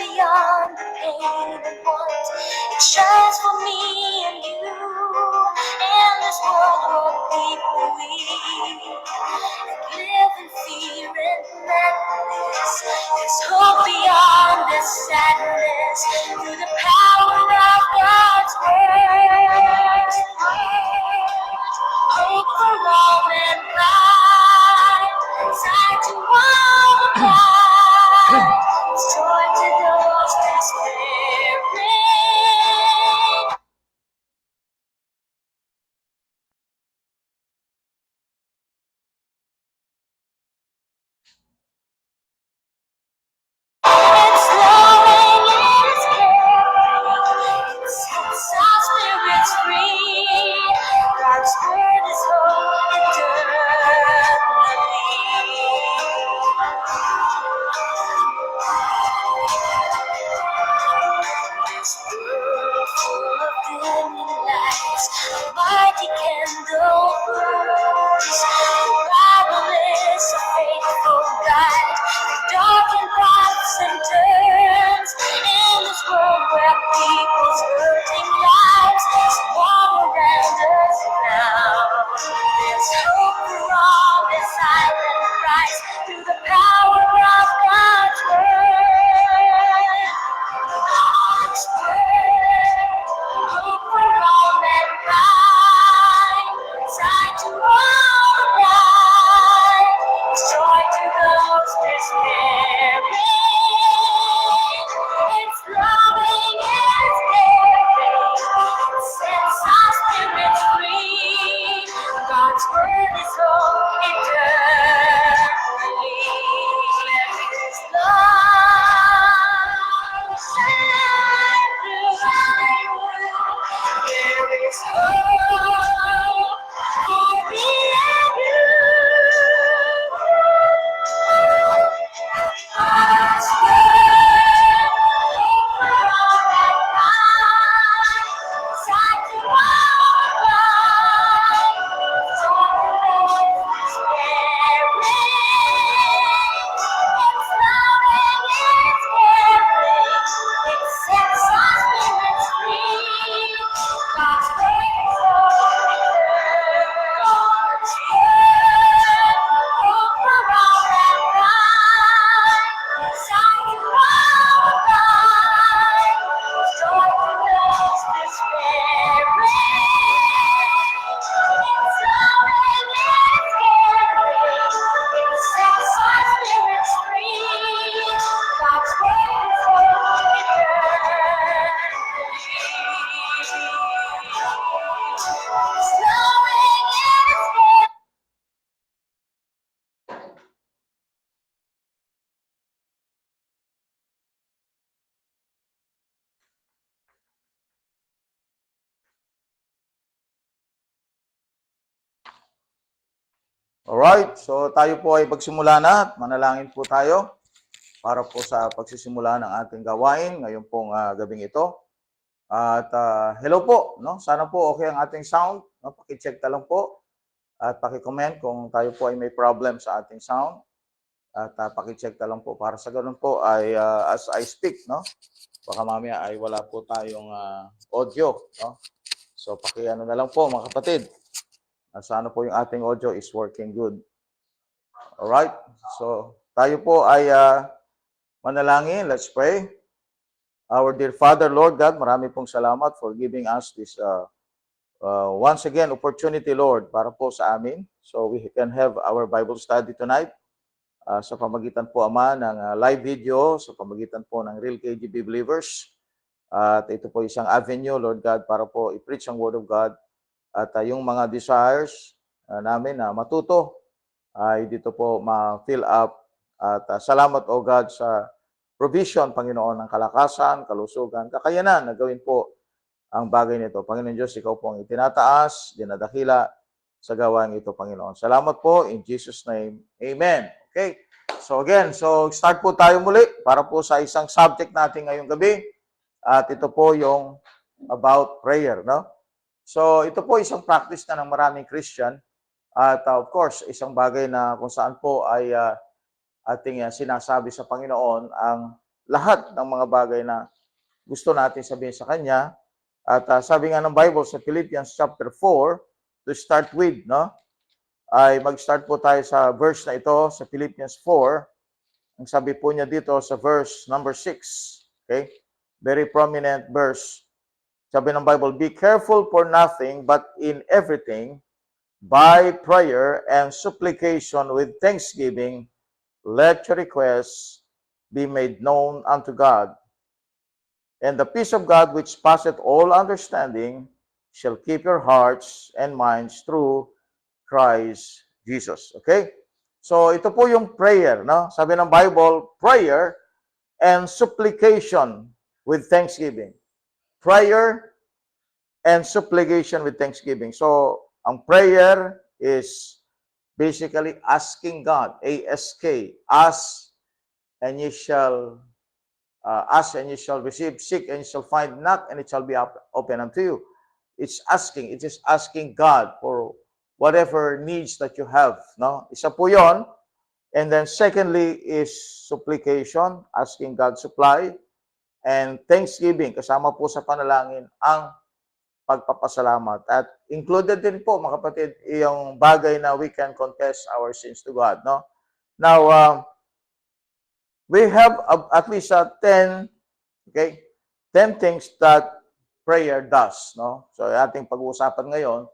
beyond the pain and want. It shines for me and you. In this world where people weep and live in fear and madness, there's hope beyond this sadness. Through the power of God's word, hope for all mankind, sight to all blind, joy to those despairing. It's flowing, it's carrying, it sets our spirits free. God's word is hope eternally. This world full of dimming lights, a mighty candle burns. The Bible is a faithful guide, darkened paths and turns. In this world where people's hurting lives swarm around us now, there's hope for all this silent rise through the power of God's word. God's word, hope for all mankind, sight to all blind, joy to those despairing. It's loving, it's caring, it sets our spirits free. God's word is hope eternally. His love shine through. There is hope for me and you. God's word, hope for all mankind, sight to all blind, joy to those despairing. It's loving, it's caring, it sets our spirits free. God's word is hope eternal. God's word, hope for all mankind, sight to all blind, joy to those despairing. It's loving, it's caring, it sets our spirits free. God's word is hope eternally. It's loving, it's caring. Alright, so tayo po ay magsimula na at manalangin po tayo para po sa pagsisimula ng ating gawain ngayon pong gabing ito. At hello po, no? Sana po okay ang ating sound, no? Paki-check na lang po at paki-comment kung tayo po ay may problem sa ating sound. At paki-check na lang po para sa ganun po ay as I speak, no? Baka mamaya ay wala po tayong audio, no? So paki-ano na lang po mga kapatid. Sana po yung ating audio is working good. Alright, so tayo po ay manalangin. Let's pray. Our dear Father, Lord God, marami pong salamat for giving us this once again opportunity, Lord, para po sa amin. So we can have our Bible study tonight sa pamagitan po, Ama, ng live video, sa pamagitan po ng Real KGB Believers. At ito po isang avenue, Lord God, para po i-preach ang Word of God. At yung mga desires namin na matuto ay dito po ma-fill up. At salamat, O God, sa provision, Panginoon, ng kalakasan, kalusugan, kakayanan na gawin po ang bagay nito. Panginoon Diyos, Ikaw po ang itinataas, dinadakila sa gawain ito, Panginoon. Salamat po, in Jesus' name, Amen. Okay, so again, so start po tayo muli para po sa isang subject natin ngayong gabi. At ito po yung about prayer, no? So, ito po isang practice na ng maraming Christian. At of course, isang bagay na kung saan po ay ating sinasabi sa Panginoon ang lahat ng mga bagay na gusto natin sabihin sa Kanya. At sabi nga ng Bible sa Philippians chapter 4, to start with, no? Ay mag-start po tayo sa verse na ito, sa Philippians 4. Ang sabi po niya dito sa verse number 6. Okay? Very prominent verse. Sabi ng Bible, be careful for nothing, but in everything, by prayer and supplication with thanksgiving, let your requests be made known unto God. And the peace of God, which passeth all understanding, shall keep your hearts and minds through Christ Jesus. Okay? So, ito po yung prayer, no? Sabi ng Bible, prayer and supplication with thanksgiving. Prayer and supplication with thanksgiving. So, ang prayer is basically asking God, A-S-K, ask and ye shall ask and you shall receive, seek and you shall find, knock and it shall be open unto you. It's asking, it is asking God for whatever needs that you have, no? Isa po 'yon. And then secondly is supplication, asking God supply, and thanksgiving, kasama po sa panalangin ang pagpapasalamat. At included din po, mga kapatid, yung bagay na we can confess our sins to God, no? Now, we have at least 10, okay, 10 things that prayer does, no? So, ating pag-uusapan ngayon,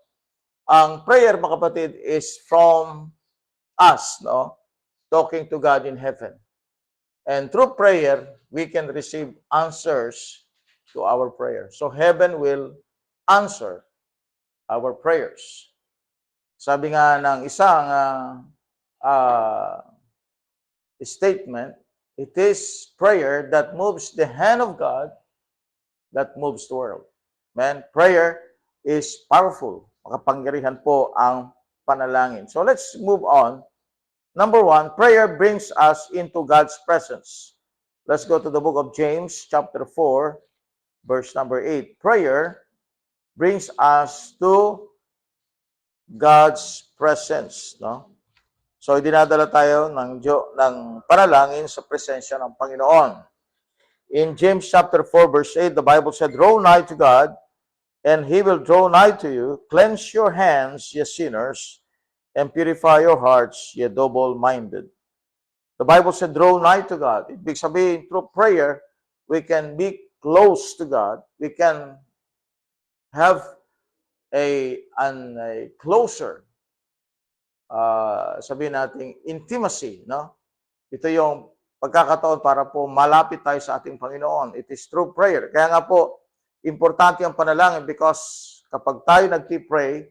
ang prayer, mga kapatid, is from us, no? Talking to God in heaven. And through prayer, we can receive answers to our prayer. So, heaven will answer our prayers. Sabi nga ng isang statement, it is prayer that moves the hand of God that moves the world. Man, prayer is powerful. Makapangyarihan po ang panalangin. So let's move on. Number 1, prayer brings us into God's presence. Let's go to the book of James, chapter 4, verse number 8. Prayer brings us to God's presence, no? So, dinadala tayo ng panalangin sa presensya ng Panginoon. In James chapter 4, verse 8, the Bible said, draw nigh to God, and He will draw nigh to you. Cleanse your hands, ye sinners, and purify your hearts, ye double-minded. The Bible said, draw nigh to God. Ibig sabihin, through prayer, we can be close to God. We can have a closer, sabihin natin, intimacy, no? Ito yung pagkakataon para po malapit tayo sa ating Panginoon. It is through prayer. Kaya nga po, importante ang panalangin because kapag tayo nag-pray,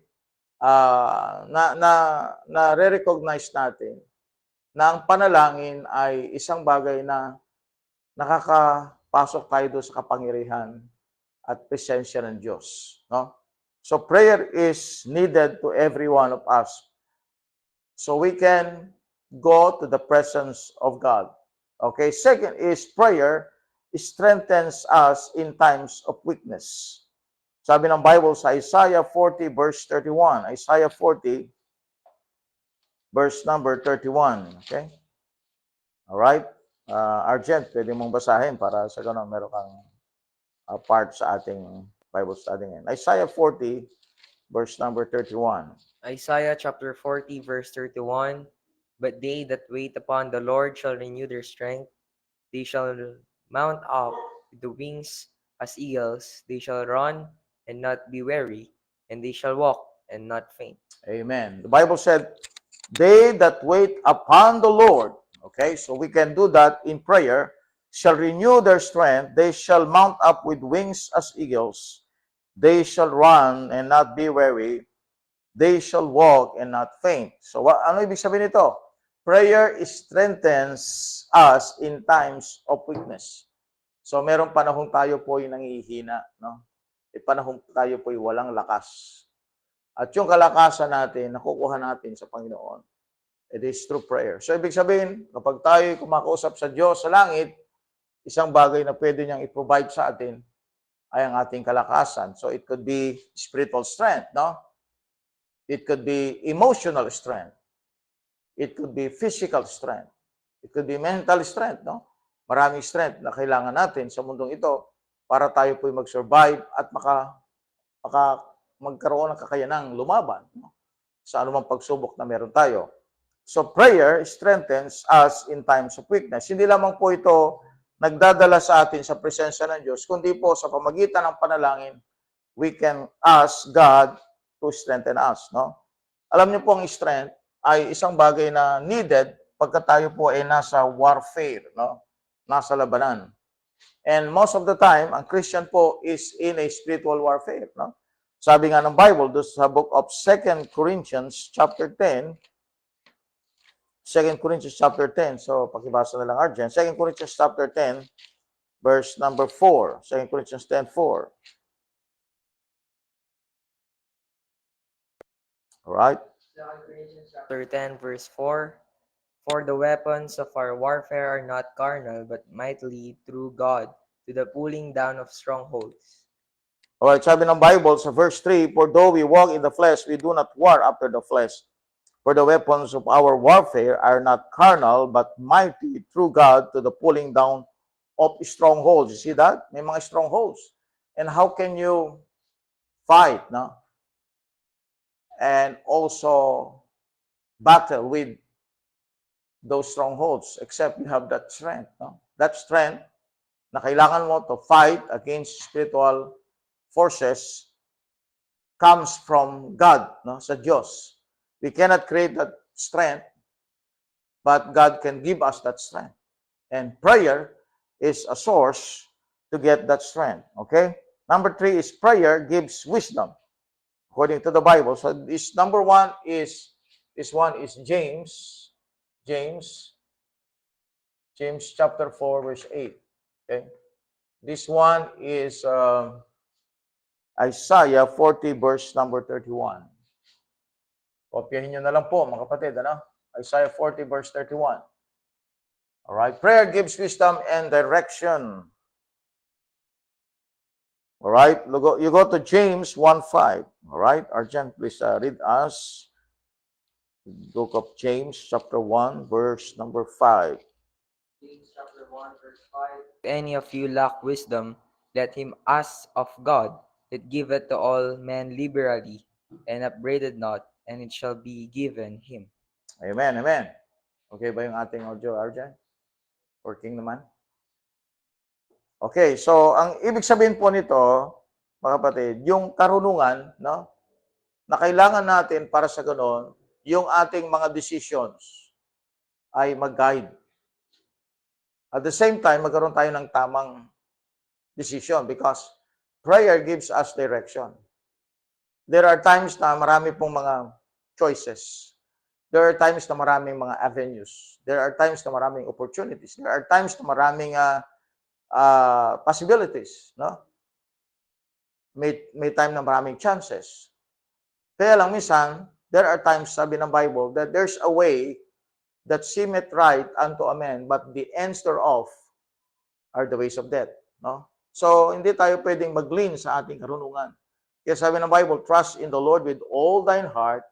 na-recognize natin na ang panalangin ay isang bagay na nakakapasok tayo doon sa kapangyarihan at presensya ng Diyos, no? So prayer is needed to every one of us. So we can go to the presence of God. Okay, second is prayer strengthens us in times of weakness. Sabi ng Bible sa Isaiah 40 verse 31. Isaiah 40 verse number 31. Okay? Alright? Argent, pwede mong basahin para sa ganun meron kang part sa ating Bible study ngayon. Isaiah 40 verse number 31. Isaiah chapter 40, verse 31. But they that wait upon the Lord shall renew their strength. They shall mount up with the wings as eagles. They shall run and not be weary, and they shall walk and not faint. Amen. The Bible said, they that wait upon the Lord, okay, so we can do that in prayer, shall renew their strength. They shall mount up with wings as eagles. They shall run and not be weary. They shall walk and not faint. So, ano ibig sabihin nito? Prayer strengthens us in times of weakness. So, merong panahon tayo po yung nangihina, no? Panahon tayo po yung walang lakas. At yung kalakasan natin, nakukuha natin sa Panginoon. It is through prayer. So, ibig sabihin, kapag tayo kumakausap sa Diyos sa langit, isang bagay na pwede niyang i-provide sa atin ay ang ating kalakasan. So, it could be spiritual strength, no? It could be emotional strength. It could be physical strength. It could be mental strength, no? maraming strength na kailangan natin sa mundong ito para tayo po'y mag-survive at magkaroon ng kakayanang lumaban, no, sa anumang pagsubok na meron tayo. So prayer strengthens us in times of weakness. Hindi lamang po ito nagdadala sa atin sa presensya ng Diyos, kundi po sa pamagitan ng panalangin, we can ask God to strengthen us. No? Alam niyo po, ang strength ay isang bagay na needed pagka tayo po ay nasa warfare, no? Nasa labanan. And most of the time, ang Christian po is in a spiritual warfare. No? Sabi nga ng Bible, doon sa book of 2 Corinthians chapter 10, 2 Corinthians chapter 10, so pakibasa na lang Arjen. 2 Corinthians chapter 10, verse number 4. 2 Corinthians 10:4. Alright? Chapter 10, verse 4. For the weapons of our warfare are not carnal, but mightily through God to the pulling down of strongholds. Alright, sabi ng Bible sa verse 3, for though we walk in the flesh, we do not war after the flesh. For the weapons of our warfare are not carnal, but mighty through God to the pulling down of strongholds. You see that? May mga strongholds. And how can you fight, no? And also battle with those strongholds, except you have that strength, no? That strength na kailangan mo to fight against spiritual forces comes from God, no? Sa Diyos. We cannot create that strength, but God can give us that strength. And prayer is a source to get that strength, okay? Number 3 is prayer gives wisdom, according to the Bible. So this number 1 is, James. James chapter 4, verse 8. Okay? This one is Isaiah 40, verse number 31. Kopyahin nyo na lang po, mga kapatid. Ano? Isaiah 40, verse 31. Alright? Prayer gives wisdom and direction. Alright? You go to James 1:5. Alright? Arjan, please read us. Book of James, chapter 1, verse number 5. James chapter 1, verse 5. If any of you lack wisdom, let him ask of God, that giveth to all men liberally, and upbraideth not, and it shall be given him. Amen, amen. Okay ba yung ating audio, Arjan? Working naman? Okay, so ang ibig sabihin po nito, mga kapatid, yung karunungan, no, na kailangan natin para sa ganoon, yung ating mga decisions ay mag-guide. At the same time, magkaroon tayo ng tamang decision because prayer gives us direction. There are times na marami pong mga choices. There are times na maraming mga avenues. There are times na maraming opportunities. There are times na maraming possibilities. No? May time na maraming chances. Kaya lang minsan, there are times, sabi ng Bible, that there's a way that seemeth right unto a man, but the ends thereof are the ways of death. No? So, hindi tayo pwedeng mag-lean sa ating karunungan. Kaya sabi ng Bible, trust in the Lord with all thine heart,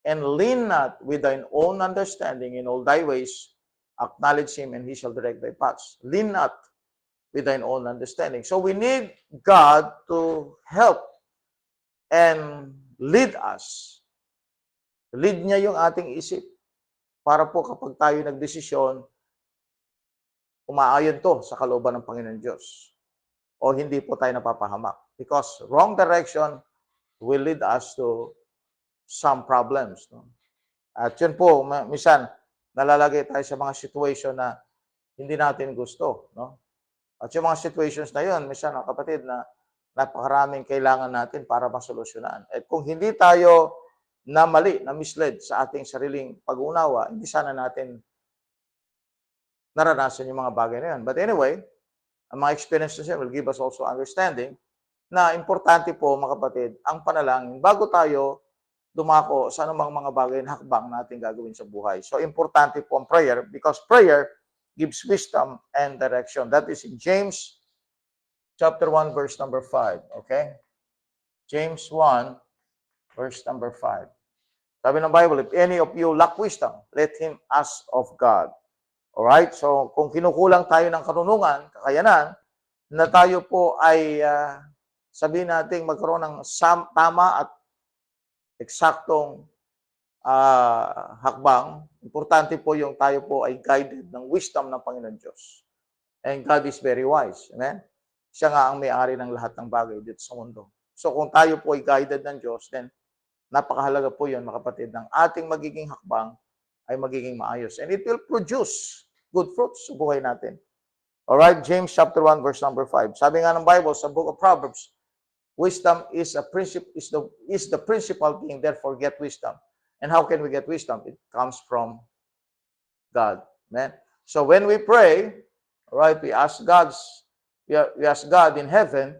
and lean not with thine own understanding. In all thy ways, acknowledge him, and he shall direct thy paths. Lean not with thine own understanding. So, we need God to help and lead us. Lead niya yung ating isip para po kapag tayo nagdesisyon, umaayon to sa kalooban ng Panginoon Diyos. O hindi po tayo napapahamak. Because wrong direction will lead us to some problems. No? At yun po, minsan, nalalagay tayo sa mga situation na hindi natin gusto. No? At yung mga situations na yun, minsan, kapatid, na napakaraming kailangan natin para masolusyonan. At kung hindi tayo na mali, na misled sa ating sariling pag-unawa, hindi sana natin naranasan yung mga bagay na yan. But anyway, ang mga experiences yan will give us also understanding na importante po, mga kapatid, ang panalangin bago tayo dumako sa anumang mga bagay na hakbang natin gagawin sa buhay. So, importante po ang prayer because prayer gives wisdom and direction. That is in James chapter 1, verse number 5. Okay? James 1, verse number 5. Sabi ng Bible, if any of you lack wisdom, let him ask of God. Alright? So, kung kinukulang tayo ng karunungan, kakayanan, na tayo po ay sabihin natin magkaroon ng tama at eksaktong hakbang, importante po yung tayo po ay guided ng wisdom ng Panginoon Diyos. And God is very wise. Amen? Siya nga ang may-ari ng lahat ng bagay dito sa mundo. So kung tayo po ay guided ng Diyos, then napakahalaga po yun, mga kapatid, ng ating magiging hakbang ay magiging maayos. And it will produce good fruits sa buhay natin. Alright, James chapter 1, verse number 5. Sabi nga ng Bible sa book of Proverbs, wisdom is the principal thing, therefore get wisdom. And how can we get wisdom? It comes from God. Amen? So when we pray, right, we ask God in heaven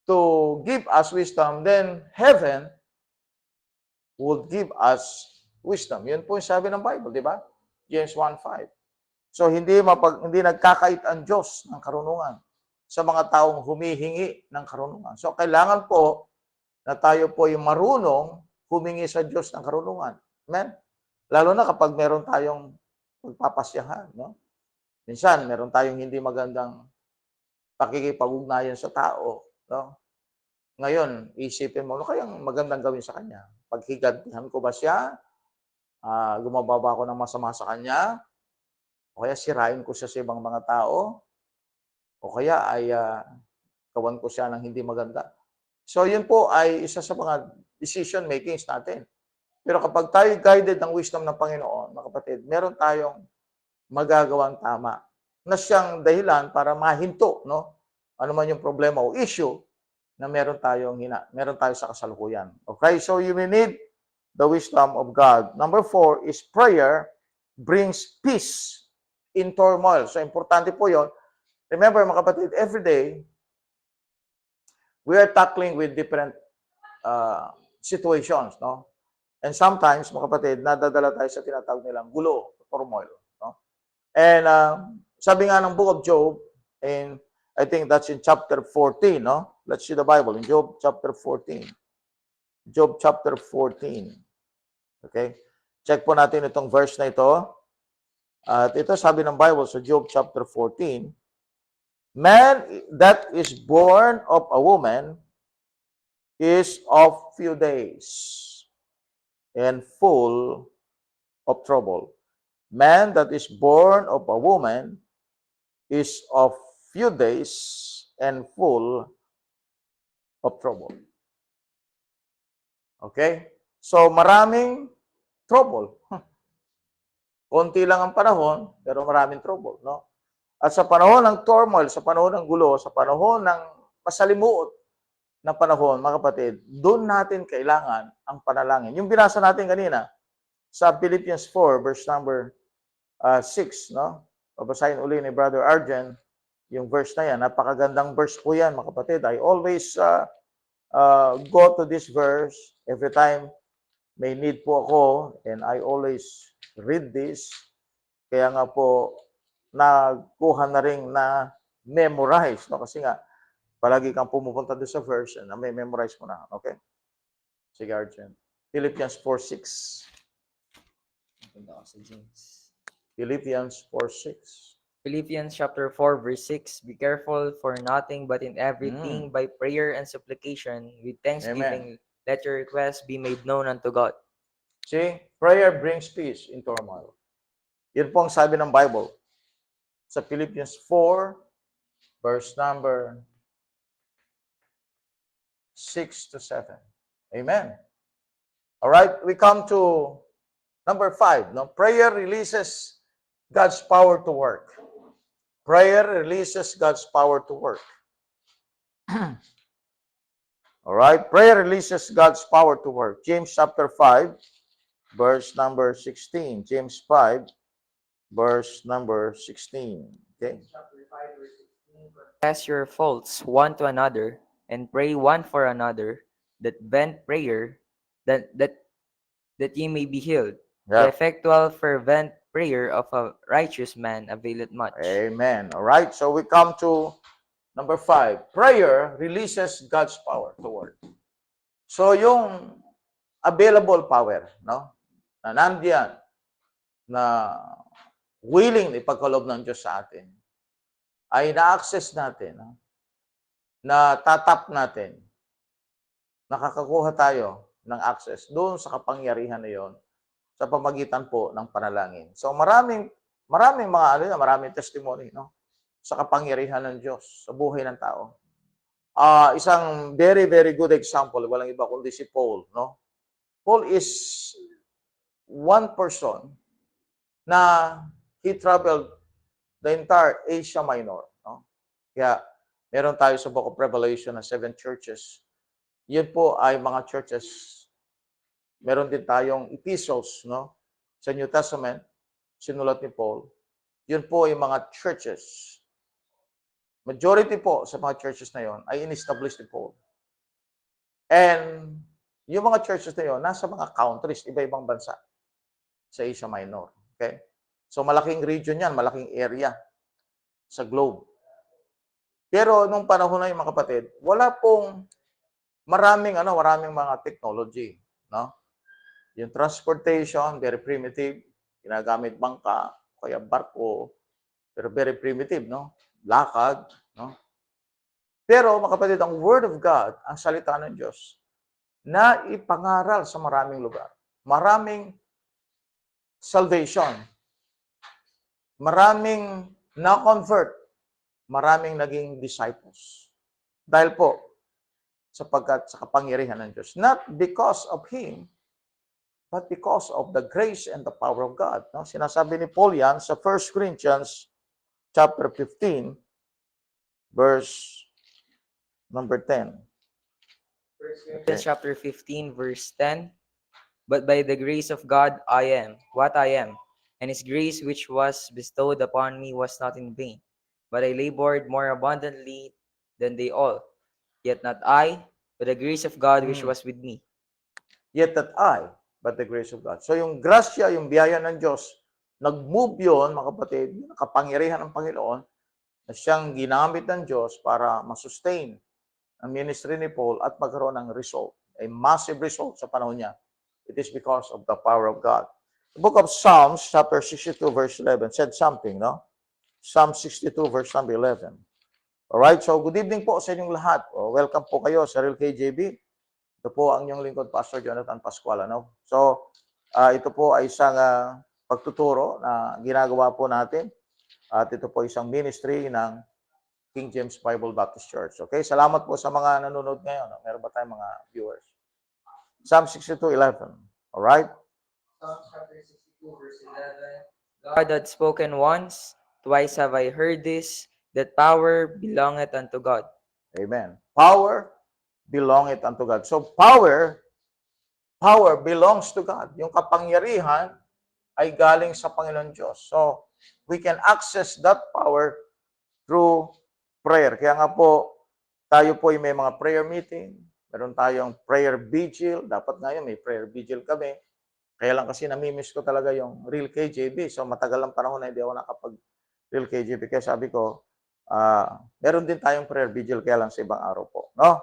to give us wisdom, then heaven will give us wisdom. Yun po yung sabi ng Bible, di ba? James 1:5. So hindi nagkakait ang Diyos ng karunungan sa mga taong humihingi ng karunungan. So kailangan po na tayo po yung marunong humingi sa Diyos ng karunungan. Amen? Lalo na kapag meron tayong pagpapasyahan, no? Minsan, meron tayong hindi magandang pakikipag-ugnayan sa tao, no? Ngayon, isipin mo, ano kayang magandang gawin sa kanya? Paghigantihan ko ba siya? Gumawa ba ako ng masama sa kanya? O kaya sirain ko siya sa ibang mga tao? O kaya ay kawan ko siya ng hindi maganda? So, yun po ay isa sa mga decision makings natin. Pero kapag tayo guided ng wisdom ng Panginoon, mga kapatid, meron tayong magagawang tama na siyang dahilan para mahinto, no? Ano man yung problema o issue na meron tayo sa kasalukuyan. Okay? So you will need the wisdom of God. Number 4 is prayer brings peace in turmoil. So importante po 'yon. Remember, mga kapatid, every day we are tackling with different situations, no? And sometimes, mga kapatid, nadadala tayo sa tinatawag nilang gulo, turmoil, no? And sabi nga ng book of Job, and I think that's in chapter 14, no? Let's see the Bible in Job chapter 14. Job chapter 14. Okay? Check po natin itong verse na ito. At ito sabi ng Bible sa Job chapter 14, man that is born of a woman is of few days and full of trouble. Man that is born of a woman is of few days and full of trouble. Okay? So, maraming trouble. Konti lang ang panahon, pero maraming trouble, no? At sa panahon ng turmoil, sa panahon ng gulo, sa panahon ng masalimuot na panahon, mga kapatid, doon natin kailangan ang panalangin. Yung binasa natin kanina sa Philippians 4, verse number 6, no? Babasahin uli ni Brother Arjen yung verse na yan. Napakagandang verse po yan, mga kapatid. I always go to this verse every time may need po ako, and I always read this. Kaya nga po, nagkuha na rin na memorize, no? Kasi nga, palagi kang pumupunta doon sa verse, na may memorize mo na. Okay? Sige, Arjen. Philippians 4:6. Philippians 4:6. Philippians chapter 4, verse 6, be careful for nothing but in everything by prayer and supplication with thanksgiving, let your requests be made known unto God. See, prayer brings peace in turmoil. Yun po ang sabi ng Bible sa Philippians 4, verse number 6 to 7. Amen. All right, we come to number 5. No? Prayer releases God's power to work. Prayer releases God's power to work. All right, prayer releases God's power to work. James chapter 5, verse number 16. James 5, verse number 16. Okay. Confess your faults one to another, and pray one for another, that vent prayer, that ye may be healed. The Yeah. effectual fervent prayer of a righteous man availeth much. Amen. All right, so we come to number 5. Prayer releases God's power to work. So yung available power, no? Na nandiyan, na willing na ipagkaloob ng Diyos sa atin, ay na-access natin, no? Na tatap natin, nakakakuha tayo ng access doon sa kapangyarihan na yon sa pamagitan po ng panalangin. So maraming mga maraming testimony, no, sa kapangyarihan ng Diyos sa buhay ng tao. Isang very very good example, walang iba kundi si Paul, no. Paul is one person na he traveled the entire Asia Minor, no. Kaya meron tayo sa Book of Revelation na 7 churches. Yun po ay mga churches. Meron din tayong epistles, no, sa New Testament, sinulat ni Paul. Yun po ay mga churches. Majority po sa mga churches na yon ay in-establish ni Paul. And yung mga churches na yon, nasa mga countries, iba-ibang bansa sa Asia Minor. Okay? So malaking region yan, malaking area sa globe. Pero nung panahon na yung mga kapatid, wala pong maraming mga technology, no? Yung transportation, very primitive, ginagamit bangka, kaya barko, pero very primitive, no? Lakad, no? Pero mga kapatid, ang Word of God, ang salita ng Diyos, na ipangaral sa maraming lugar. Maraming salvation. Maraming na-convert. Maraming naging disciples. Dahil po, sapagkat sa kapangyarihan ng Diyos. Not because of Him, but because of the grace and the power of God. No? Sinasabi ni Paul yan sa 1 Corinthians chapter 15, verse number 10. Corinthians chapter 15, verse 10. But by the grace of God I am what I am, and His grace which was bestowed upon me was not in vain, but I labored more abundantly than they all. Yet not I, but the grace of God which was with me. Yet that I, but the grace of God. So yung grasya, yung biyaya ng Diyos, nag-move yun, mga kapatid, yung kapangyarihan ng Panginoon, na siyang ginamit ng Diyos para masustain ang ministry ni Paul at magkaroon ng result, a massive result sa panahon niya. It is because of the power of God. The book of Psalms, chapter 62, verse 11, said something, no? Psalm 62, verse number 11. Alright, so good evening po sa inyong lahat. Welcome po kayo sa Real KJB. Ito po ang inyong lingkod, Pastor Jonathan Pascual. No? So, ito po ay isang pagtuturo na ginagawa po natin. At ito po isang ministry ng King James Bible Baptist Church. Okay, salamat po sa mga nanonood ngayon. No? Meron ba tayong mga viewers? Psalm 62:11. Alright? Psalm chapter 62, verse 11. God had spoken once, twice have I heard this, that power belongeth unto God. Amen. Power belongeth unto God. So power belongs to God. Yung kapangyarihan ay galing sa Panginoon Diyos. So we can access that power through prayer. Kaya nga po, tayo po ay may mga prayer meeting, meron tayong prayer vigil. Dapat ngayon may prayer vigil kami. Kaya lang kasi namimiss ko talaga yung Real KJB. So matagal ang panahon na hindi ako nakapag-Real KJB. Kaya sabi ko, meron din tayong prayer vigil, kaya lang sa ibang araw po. No?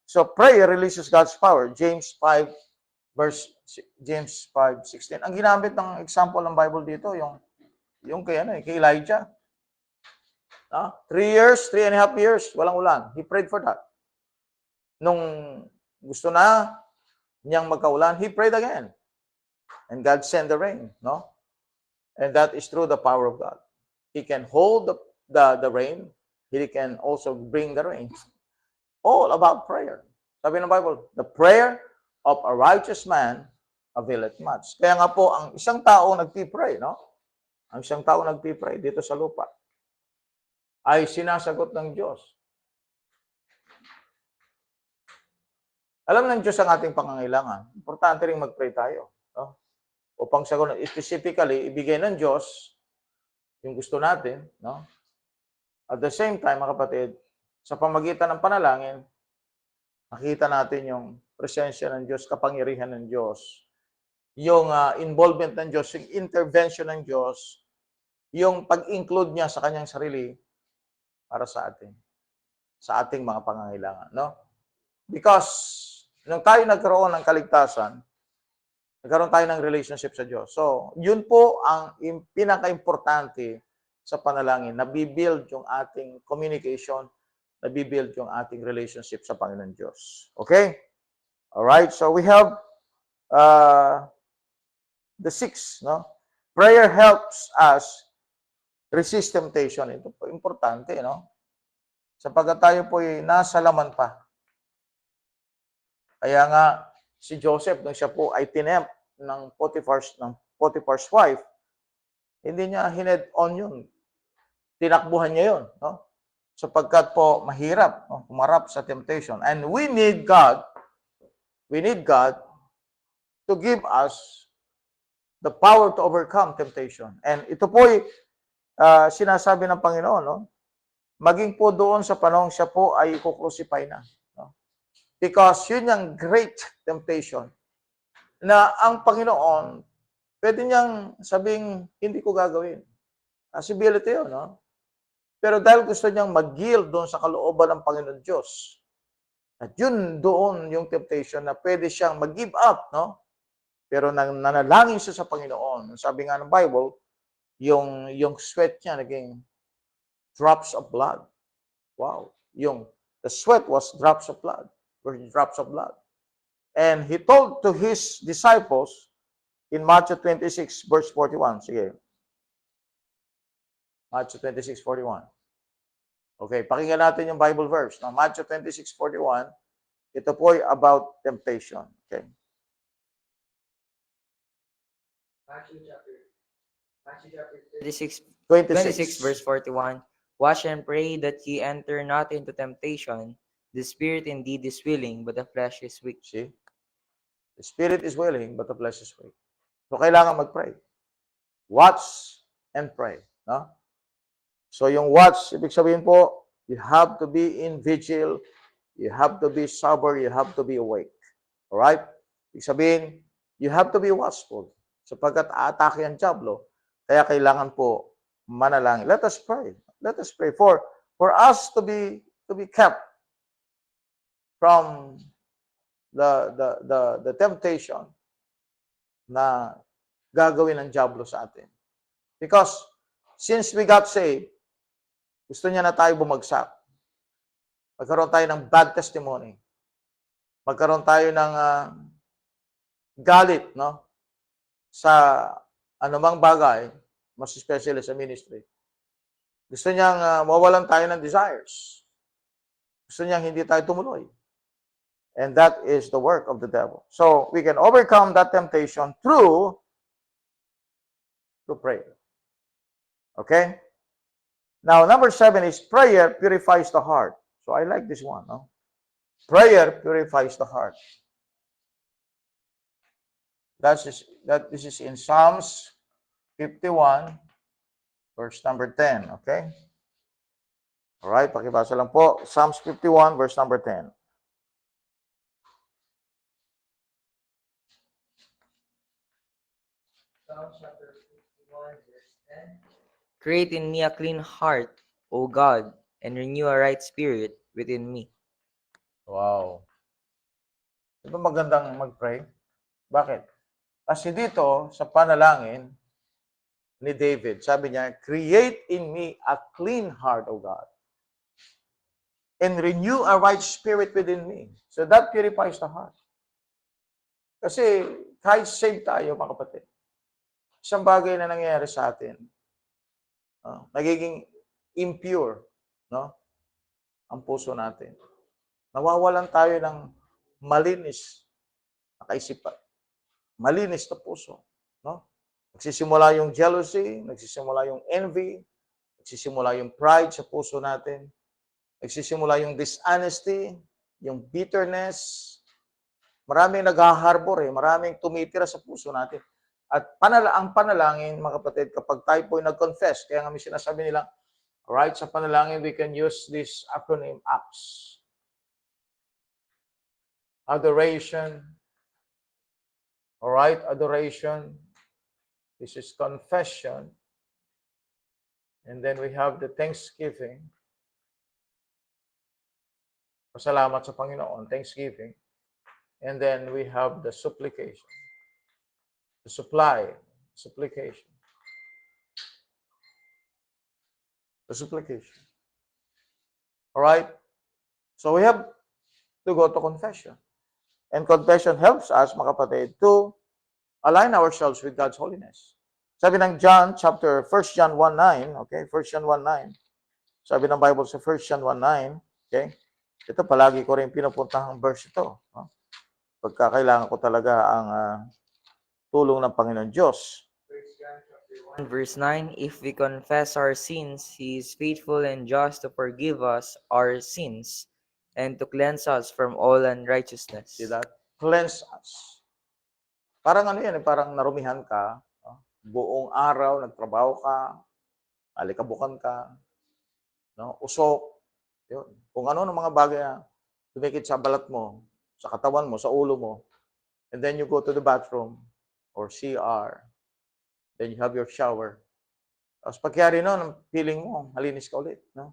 So prayer releases God's power. James 5:16. Ang ginamit ng example ng Bible dito, yung kay Elijah. 3.5 years, walang ulan. He prayed for that. Nung gusto na niyang magkaulan, he prayed again. And God sent the rain, no? And that is through the power of God. He can hold the rain. He can also bring the rain. All about prayer. Sabi ng Bible, the prayer of a righteous man availeth much. Kaya nga po, ang isang tao nagpipray, no? Ang isang tao nagpipray dito sa lupa ay sinasagot ng Diyos. Alam ng Diyos ang ating pangangailangan. Importante rin mag-pray tayo. No? Upang sagot, specifically, ibigay ng Diyos yung gusto natin. No? At the same time, mga kapatid, sa pamagitan ng panalangin, nakita natin yung presensya ng Diyos, kapangyarihan ng Diyos, yung involvement ng Diyos, yung intervention ng Diyos, yung pag-include niya sa kanyang sarili para sa ating mga pangangailangan. No? Because nung tayo nagkaroon ng kaligtasan, Nagkaroon tayo ng relationship sa Diyos. So, yun po ang pinaka-importante sa panalangin. Nabibuild yung ating communication, nabibuild yung ating relationship sa Panginoon Diyos. Okay? Alright, so we have the 6, no? Prayer helps us resist temptation. Ito po importante, no? Sapagkat tayo po ay nasa laman pa. Kaya nga, si Joseph, nung siya po ay tinempt ng Potiphar's wife, hindi niya hined on yun. Tinakbuhan niya yun, no? Sapagkat po mahirap, no? Kumarap sa temptation. And we need God to give us the power to overcome temptation. And ito po ay sinasabi ng Panginoon, no? Maging po doon sa panahon siya po ay kukrusify na. No? Because yun yung great temptation na ang Panginoon, pwede niyang sabing, hindi ko gagawin. Possibility yun, no? Pero dahil gusto niyang mag-yield doon sa kalooban ng Panginoon Diyos, at yun doon yung temptation na pwede siyang mag-give up, no? Pero nanalangin siya sa Panginoon. Sabi nga ng Bible, yung sweat niya naging drops of blood. Wow. The sweat was drops of blood. Were drops of blood. And he told to his disciples in Matthew 26, verse 41. Sige. Matthew 26:41. Okay, pakinggan natin yung Bible verse. No? Matthew 26:41. Ito po ay about temptation. Okay. Matthew chapter 26, 26. verse 41. Watch and pray that ye enter not into temptation. The spirit indeed is willing, but the flesh is weak. See? The spirit is willing, but the flesh is weak. So, kailangan mag-pray. Watch and pray. No? So, yung watch, ibig sabihin po, you have to be in vigil, you have to be sober, you have to be awake. Alright? Ibig sabihin, you have to be watchful. Sapagkat aatake ang diablo, kaya kailangan po manalangin. Let us pray. Let us pray for us to be kept from the temptation na gagawin ng diablo sa atin. Because since we got saved, gusto niya na tayo bumagsak. Magkaroon tayo ng bad testimony. Magkaroon tayo ng galit, no? Sa anumang bagay, mas especially sa ministry. Gusto niyang mawalan tayo ng desires. Gusto niyang hindi tayo tumuloy. And that is the work of the devil. So, we can overcome that temptation through prayer. Okay? Now, number 7 is prayer purifies the heart. So, I like this one. No? Prayer purifies the heart. This is in Psalms 51, verse number 10. Okay? Alright, pakibasa lang po. Psalms 51, verse number 10. Psalms chapter 51, verse 10. Create in me a clean heart, O God, and renew a right spirit within me. Wow. Di ba magandang mag-pray? Bakit? Kasi dito, sa panalangin ni David, sabi niya, create in me a clean heart, O God, and renew a right spirit within me. So that purifies the heart. Kasi kahit saved tayo, mga kapatid, isang bagay na nangyayari sa atin, nagiging impure, no? Ang puso natin. Nawawalan tayo ng malinis na kaisipan. Malinis na puso, no? Nagsisimula yung jealousy, nagsisimula yung envy, nagsisimula yung pride sa puso natin, nagsisimula yung dishonesty, yung bitterness. Maraming naghaharbor maraming tumitira sa puso natin. At ang panalangin, mga kapatid, kapag tayo po ay nag-confess, kaya nga may sinasabi nila, alright, sa panalangin, we can use this acronym ACTS. Adoration. Alright, adoration. This is confession. And then we have the thanksgiving. Pasalamat sa Panginoon, thanksgiving. And then we have the supplication. the supply, supplication. The supplication. All right? So we have to go to confession. And confession helps us, mga kapatid, to align ourselves with God's holiness. Sabi ng John, chapter 1 John 1:9, okay? 1 John 1:9. Sabi ng Bible sa 1 John 1:9, okay? Ito, palagi ko rin pinupuntahang verse ito. No? Pagka kailangan ko talaga ang tulong ng Panginoon Diyos. 1 verse 9, if we confess our sins, He is faithful and just to forgive us our sins and to cleanse us from all unrighteousness. See that? Cleanse us. Parang ano yan, parang narumihan ka, no? Buong araw, nagtrabaho ka, alikabukan ka, no? Usok, yun. Kung ano ng mga bagay na dumikit sa balat mo, sa katawan mo, sa ulo mo, and then you go to the bathroom or CR, then you have your shower. Tapos pagkayari nun, ang feeling mo, malinis ka ulit. No?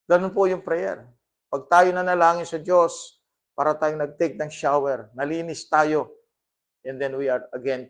Ganun po yung prayer. Pag tayo nanalangin sa Diyos, para tayong nag-take ng shower, nalinis tayo, and then we are again